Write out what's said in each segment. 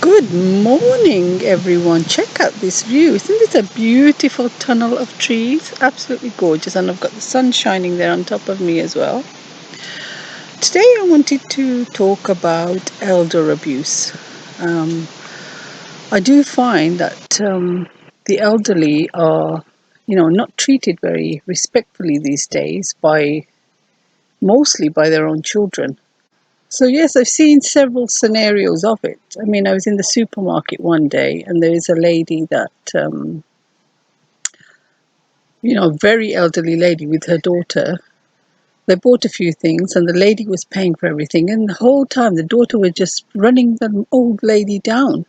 Good morning, everyone. Check out this view. Isn't this a beautiful tunnel of trees? Absolutely gorgeous. And I've got the sun shining there on top of me as well. Today I wanted to talk about elder abuse. I do find that the elderly are, not treated very respectfully these days mostly by their own children. So yes, I've seen several scenarios of it. I mean, I was in the supermarket one day and there is a lady that, very elderly lady with her daughter. They bought a few things and the lady was paying for everything. And the whole time the daughter was just running the old lady down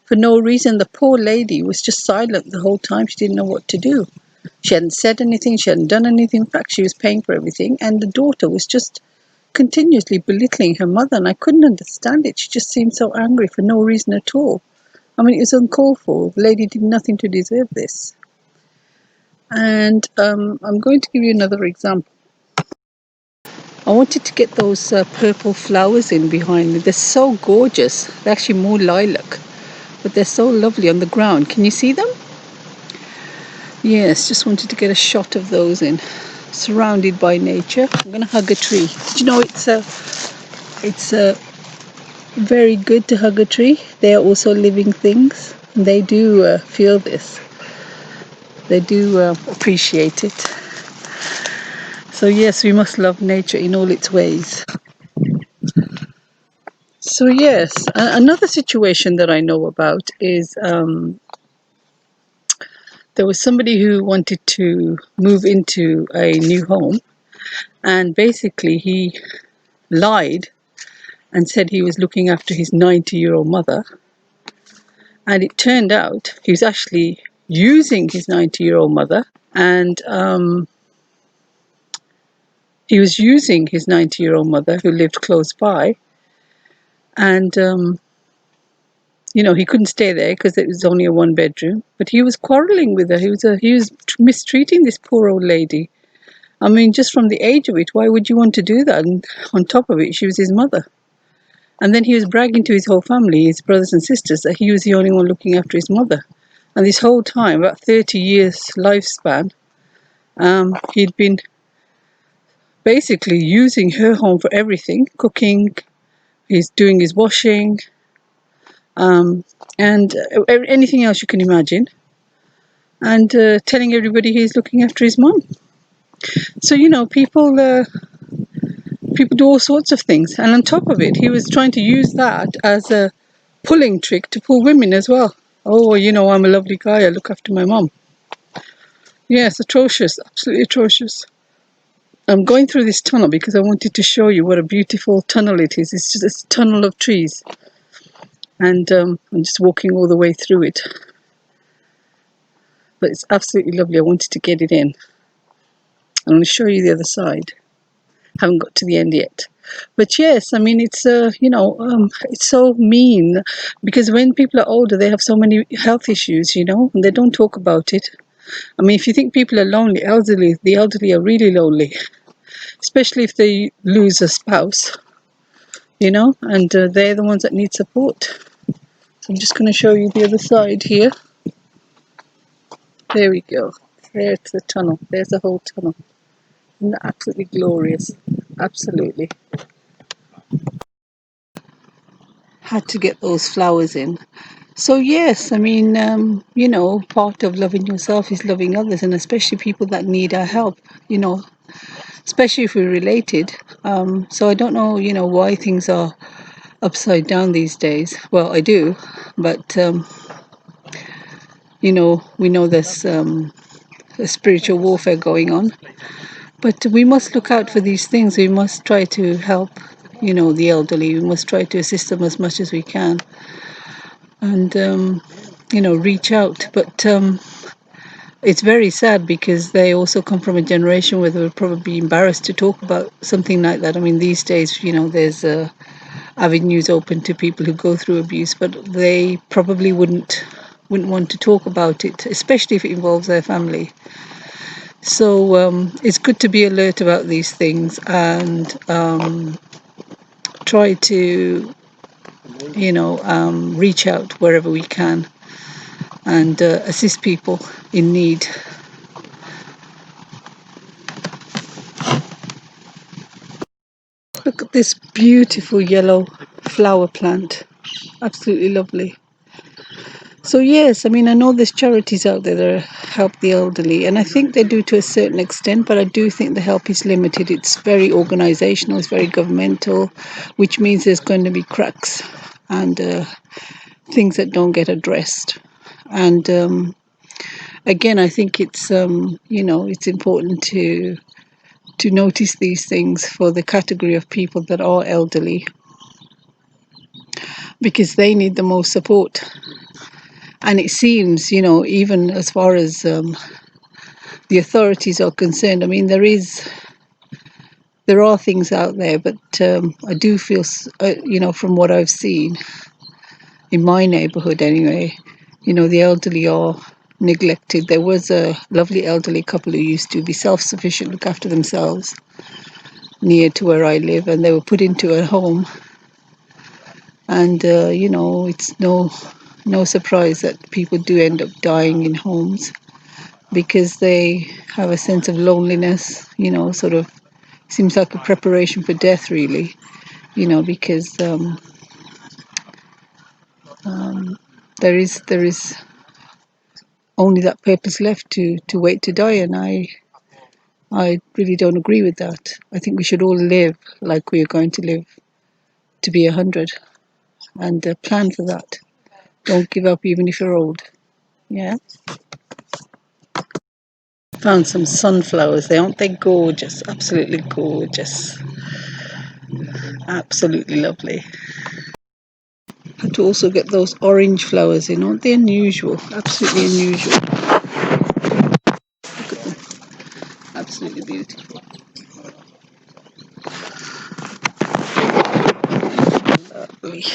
for no reason. The poor lady was just silent the whole time. She didn't know what to do. She hadn't said anything. She hadn't done anything. In fact, she was paying for everything. And the daughter was just continuously belittling her mother, and I couldn't understand it. She just seemed so angry for no reason at all. I mean, it was uncalled for. The lady did nothing to deserve this. And I'm going to give you another example. I wanted to get those purple flowers in behind me. They're so gorgeous. They're actually more lilac, but they're so lovely on the ground. Can you see them? Yes, just wanted to get a shot of those in. Surrounded by nature. I'm going to hug a tree. Did you know it's very good to hug a tree? They are also living things. They do feel this. They do appreciate it. So yes, we must love nature in all its ways. So yes, another situation that I know about is there was somebody who wanted to move into a new home, and basically he lied and said he was looking after his 90-year-old mother. And it turned out he was actually using his 90-year-old mother, and he was using his 90-year-old mother who lived close by. And, he couldn't stay there because it was only a one-bedroom. But he was quarreling with her. He was mistreating this poor old lady. I mean, just from the age of it, why would you want to do that? And on top of it, she was his mother. And then he was bragging to his whole family, his brothers and sisters, that he was the only one looking after his mother. And this whole time, about 30 years lifespan, he'd been basically using her home for everything, cooking, he's doing his washing, and anything else you can imagine, and telling everybody he's looking after his mum. So, people do all sorts of things. And on top of it, he was trying to use that as a pulling trick to pull women as well. Oh, I'm a lovely guy, I look after my mum. Yes, atrocious, absolutely atrocious. I'm going through this tunnel because I wanted to show you what a beautiful tunnel it is. It's just a tunnel of trees. And I'm just walking all the way through it. But it's absolutely lovely. I wanted to get it in. I'm going to show you the other side. Haven't got to the end yet. But yes, I mean, it's, it's so mean because when people are older, they have so many health issues, and they don't talk about it. I mean, if you think people are lonely, the elderly are really lonely, especially if they lose a spouse, and they're the ones that need support. So I'm just going to show you the other side here. There we go. There's the tunnel. There's the whole tunnel. Isn't that absolutely glorious? Absolutely. Had to get those flowers in. So yes, I mean, part of loving yourself is loving others, and especially people that need our help, especially if we're related. So I don't know, why things are upside down these days. Well, I do, but, we know there's a spiritual warfare going on. But we must look out for these things. We must try to help, the elderly. We must try to assist them as much as we can. And, reach out. But it's very sad because they also come from a generation where they would probably be embarrassed to talk about something like that. I mean, these days, there's avenues open to people who go through abuse, but they probably wouldn't want to talk about it, especially if it involves their family. So it's good to be alert about these things and try to reach out wherever we can and assist people in need. Look at this beautiful yellow flower plant. Absolutely lovely. So yes, I mean, I know there's charities out there that help the elderly, and I think they do to a certain extent, but I do think the help is limited. It's very organizational, it's very governmental, which means there's going to be cracks and things that don't get addressed. And again, I think it's important to notice these things for the category of people that are elderly, because they need the most support. And it seems, even as far as the authorities are concerned, I mean, there are things out there, but I do feel, from what I've seen in my neighbourhood anyway, the elderly are neglected. There was a lovely elderly couple who used to be self-sufficient, look after themselves, near to where I live, and they were put into a home. And it's no surprise that people do end up dying in homes because they have a sense of loneliness. Sort of seems like a preparation for death, really. Because there is only that purpose left to wait to die, and I really don't agree with that. I think we should all live like we are going to live to be 100, and plan for that. Don't give up even if you're old. Yeah. Found some sunflowers there. Aren't they gorgeous? Absolutely gorgeous. Absolutely lovely. Had to also get those orange flowers in. Aren't they unusual? Absolutely unusual. Look at them. Absolutely beautiful. Lovely.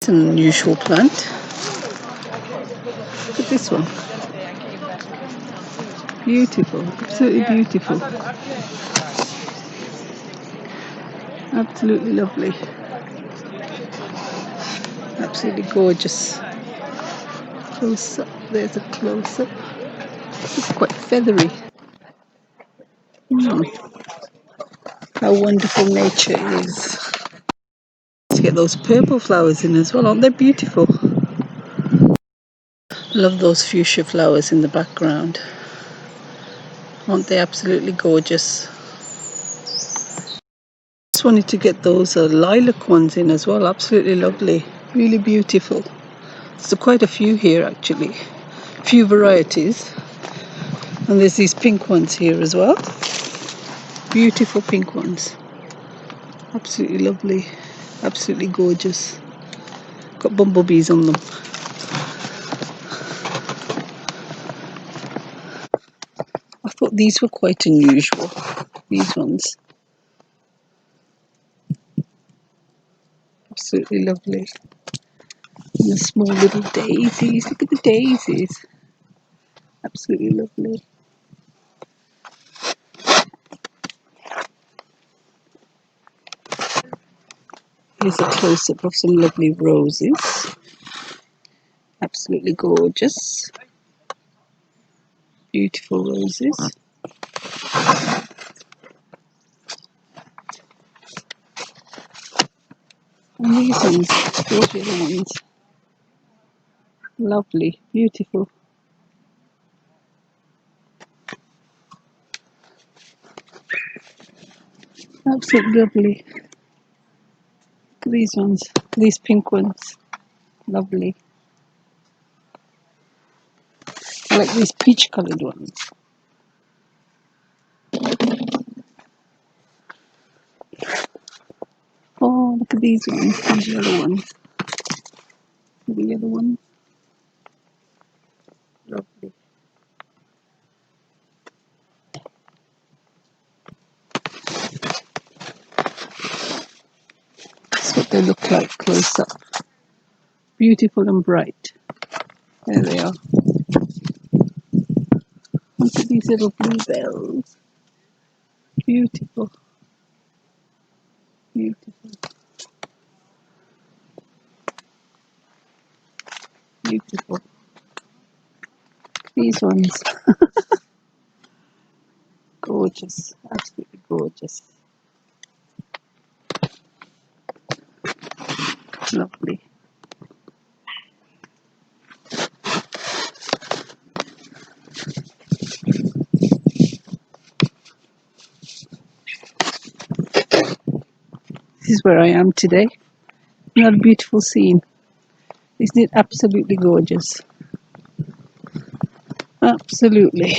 It's an unusual plant. Look at this one. Beautiful. Absolutely beautiful. Absolutely lovely. Absolutely gorgeous. Close up. There's a close up. It's quite feathery. How wonderful nature is. Let's get those purple flowers in as well. Aren't they beautiful? Love those fuchsia flowers in the background. Aren't they absolutely gorgeous? Just wanted to get those lilac ones in as well. Absolutely lovely. Really beautiful. There's quite a few here actually. A few varieties. And there's these pink ones here as well. Beautiful pink ones. Absolutely lovely. Absolutely gorgeous. Got bumblebees on them. I thought these were quite unusual. These ones. Absolutely lovely. And the small little daisies. Look at the daisies. Absolutely lovely. Here's a close-up of some lovely roses. Absolutely gorgeous. Beautiful roses. And these ones, those little ones. Lovely, beautiful. Absolutely lovely. Look at these ones, these pink ones. Lovely. I like these peach coloured ones. Oh, look at these ones, these yellow ones. The yellow ones. Lovely. That's what they look like close up. Beautiful and bright. There they are. Look at these little bluebells. Beautiful. Beautiful. these ones. Gorgeous, absolutely gorgeous. Lovely. This is where I am today. What a beautiful scene. Isn't it absolutely gorgeous? Absolutely.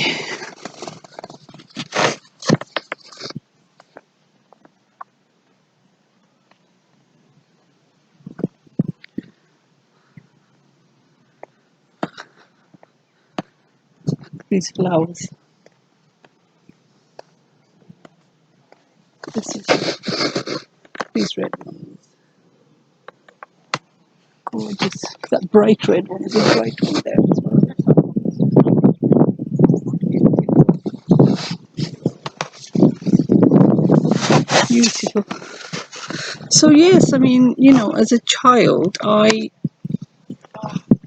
These flowers. This is these red ones. Gorgeous. That bright red one. There's a bright one there as well. Beautiful. So yes, I mean, as a child,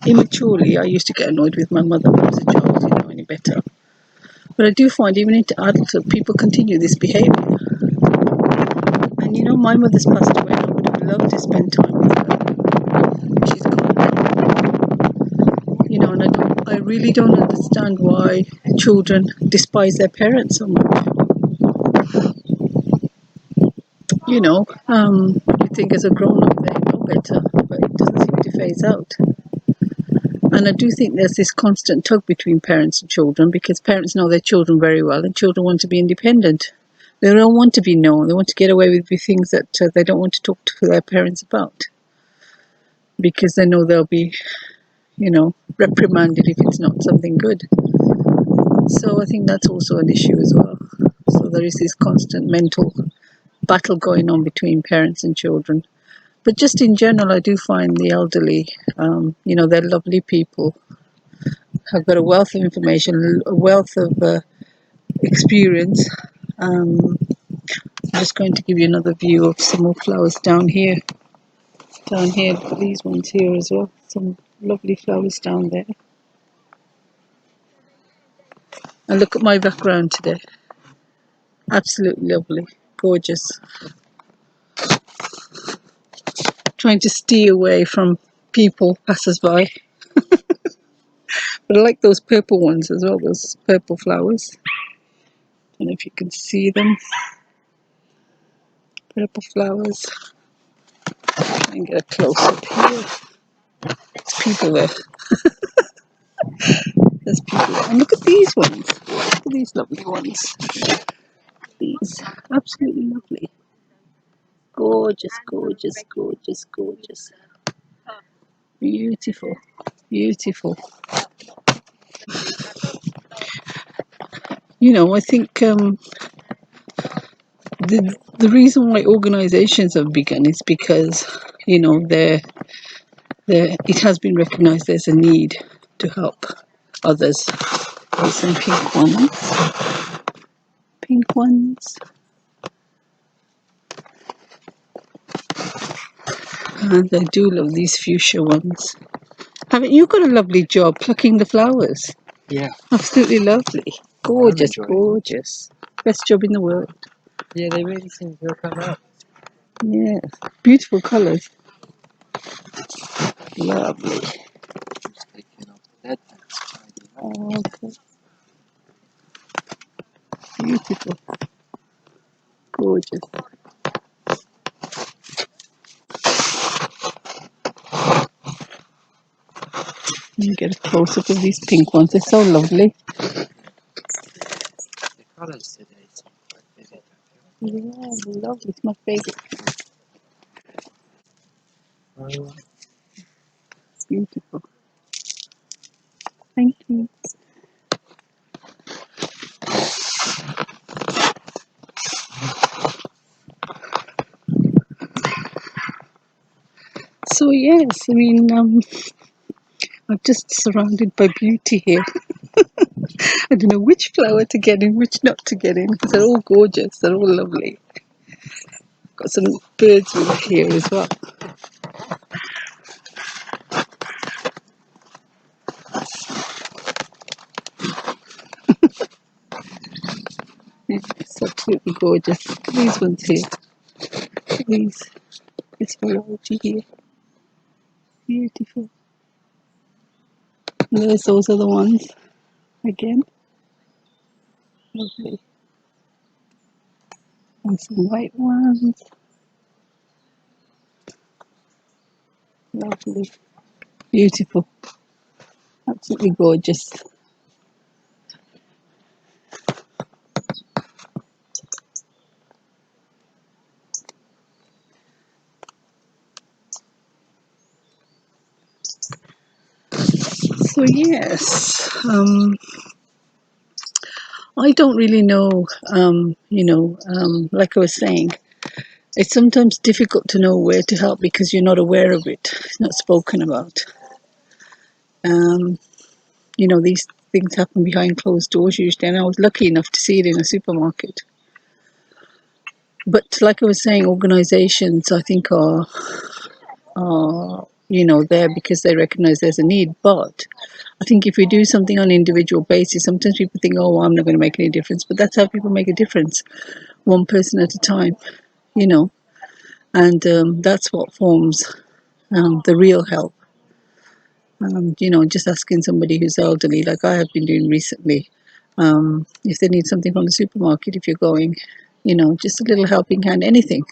immaturely, I used to get annoyed with my mother when I was a child. I didn't know any better. But I do find even into adulthood, people continue this behaviour. And my mother's passed away, and I would have loved to spend time with her. She's gone now. And I really don't understand why children despise their parents so much. You think as a grown-up they know better, but it doesn't seem to phase out. And I do think there's this constant tug between parents and children, because parents know their children very well, and children want to be independent. They don't want to be known. They want to get away with things that they don't want to talk to their parents about, because they know they'll be, reprimanded if it's not something good. So I think that's also an issue as well. So there is this constant mental battle going on between parents and children. But just in general, I do find the elderly, they're lovely people, have got a wealth of information, a wealth of experience. I'm just going to give you another view of some more flowers down here. Down here, these ones here as well. Some lovely flowers down there. And look at my background today. Absolutely lovely, gorgeous. Trying to steer away from people, passers-by. But I like those purple ones as well, those purple flowers. Don't know if you can see them. Purple flowers. Try and get a close up here. There's people there. There's people there. And look at these ones. Look at these lovely ones. These. Absolutely lovely. Gorgeous, gorgeous, gorgeous, gorgeous. Beautiful. Beautiful. I think the reason why organizations have begun is because, it has been recognized there's a need to help others. There's some pink ones. Pink ones. And I do love these fuchsia ones. Haven't you got a lovely job plucking the flowers? Yeah. Absolutely lovely. Gorgeous, gorgeous. Best job in the world. Yeah, they really seem to come out. Yeah. Beautiful colours. Lovely. Just taking off that. Okay. Beautiful. Gorgeous. You get a close up of these pink ones. They're so lovely. The colours today seem quite vivid. Yeah, lovely. It's my favourite. Beautiful. Thank you. So yes, I mean, I'm just surrounded by beauty here. I don't know which flower to get in, which not to get in, because they're all gorgeous. They're all lovely. Got some birds with here as well. gorgeous. Look at these ones here. Look at these. This variety here. Beautiful. And there's those other ones again. Lovely. And some white ones. Lovely. Beautiful. Absolutely gorgeous. So yes, I don't really know. Like I was saying, it's sometimes difficult to know where to help because you're not aware of it. It's not spoken about. Um, these things happen behind closed doors usually, and I was lucky enough to see it in a supermarket. But like I was saying, organisations I think are there because they recognise there's a need. But I think if we do something on an individual basis, sometimes people think, oh, well, I'm not going to make any difference. But that's how people make a difference, one person at a time, you know. And that's what forms the real help. Just asking somebody who's elderly, like I have been doing recently, if they need something from the supermarket, if you're going, just a little helping hand, anything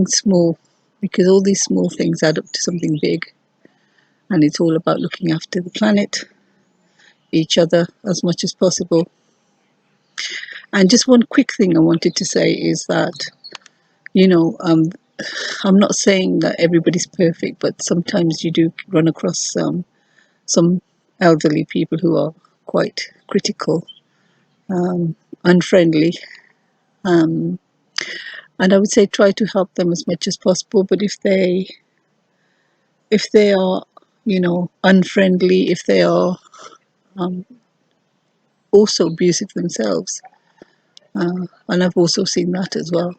small, because all these small things add up to something big. And it's all about looking after the planet, each other as much as possible. And just one quick thing I wanted to say is that, you know, um, I'm not saying that everybody's perfect, but sometimes you do run across some elderly people who are quite critical, um, unfriendly, um, and I would say try to help them as much as possible. But if they are, unfriendly, if they are um, also abusive themselves, and I've also seen that as well,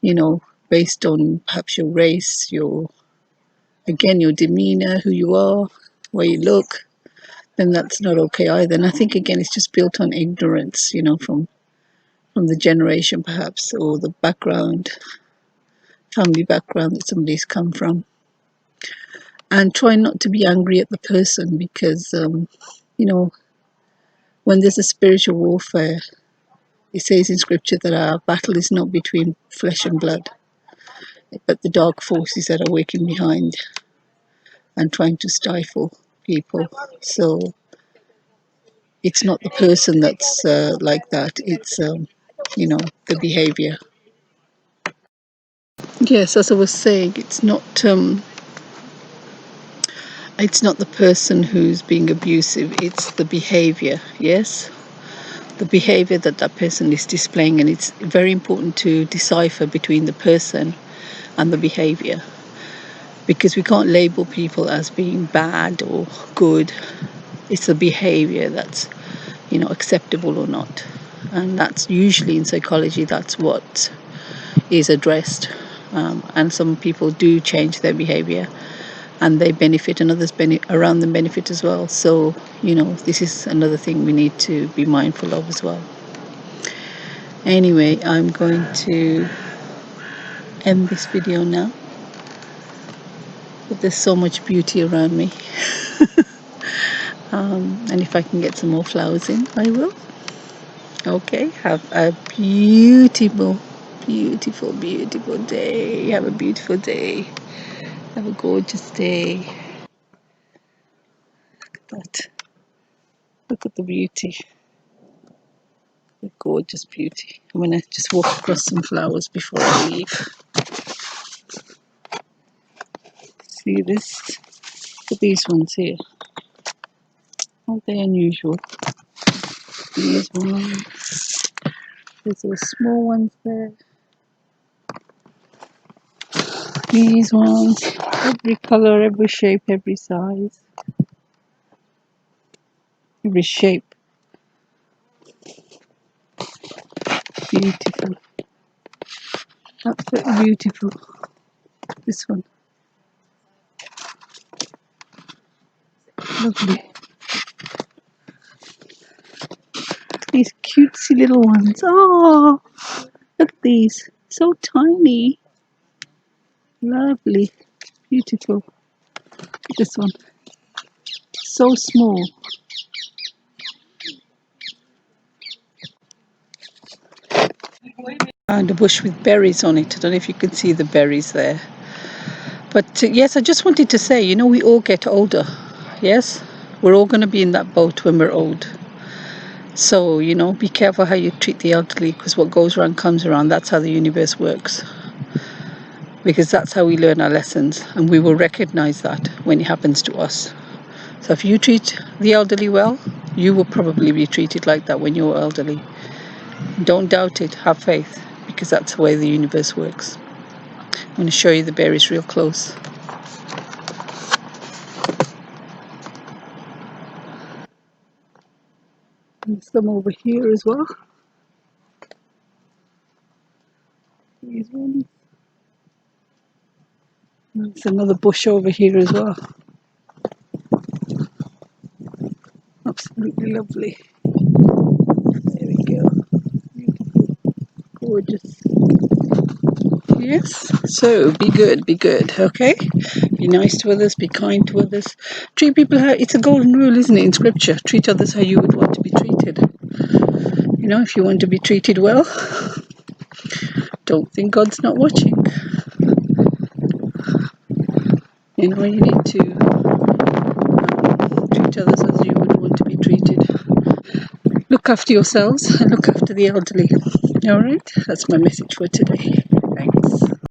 you know, based on perhaps your race, your demeanor, who you are, where you look, then that's not okay either. And I think again, it's just built on ignorance, from the generation perhaps, or the family background that somebody's come from. And try not to be angry at the person because, when there's a spiritual warfare, it says in scripture that our battle is not between flesh and blood, but the dark forces that are working behind and trying to stifle people. So it's not the person that's like that, it's, the behavior. Yes, as I was saying, it's not the person who's being abusive, it's the behavior. Yes, the behavior that that person is displaying, and it's very important to decipher between the person and the behavior, because we can't label people as being bad or good. It's the behavior that's, acceptable or not. And that's usually in psychology, that's what is addressed. And some people do change their behavior and they benefit, and others around them benefit as well. So, this is another thing we need to be mindful of as well. Anyway, I'm going to end this video now. But there's so much beauty around me. And if I can get some more flowers in, I will. Okay, have a beautiful, beautiful, beautiful day. Have a beautiful day. Have a gorgeous day. Look at that. Look at the beauty. The gorgeous beauty. I'm going to just walk across some flowers before I leave. See this? Look at these ones here. Aren't they unusual? These ones. There's those small ones there. These ones. Every color, every shape, every size. Every shape. Beautiful. Absolutely beautiful. This one. Lovely. These cutesy little ones. Oh, look at these. So tiny. Lovely. Beautiful. This one. So small. And a bush with berries on it. I don't know if you can see the berries there. But yes, I just wanted to say, we all get older. Yes? We're all going to be in that boat when we're old. So, be careful how you treat the elderly, because what goes around comes around. That's how the universe works. Because that's how we learn our lessons. And we will recognize that when it happens to us. So if you treat the elderly well, you will probably be treated like that when you're elderly. Don't doubt it. Have faith. Because that's the way the universe works. I'm going to show you the berries real close. There's some over here as well. These ones. There's another bush over here as well. Absolutely lovely. There we go. Beautiful. Gorgeous. Yes. So be good, okay? Be nice to others, be kind to others. Treat people how it's a golden rule, isn't it, in scripture? Treat others how you would want to be treated. If you want to be treated well, don't think God's not watching. You need to treat others as you would want to be treated. Look after yourselves and look after the elderly. All right, that's my message for today. Thanks.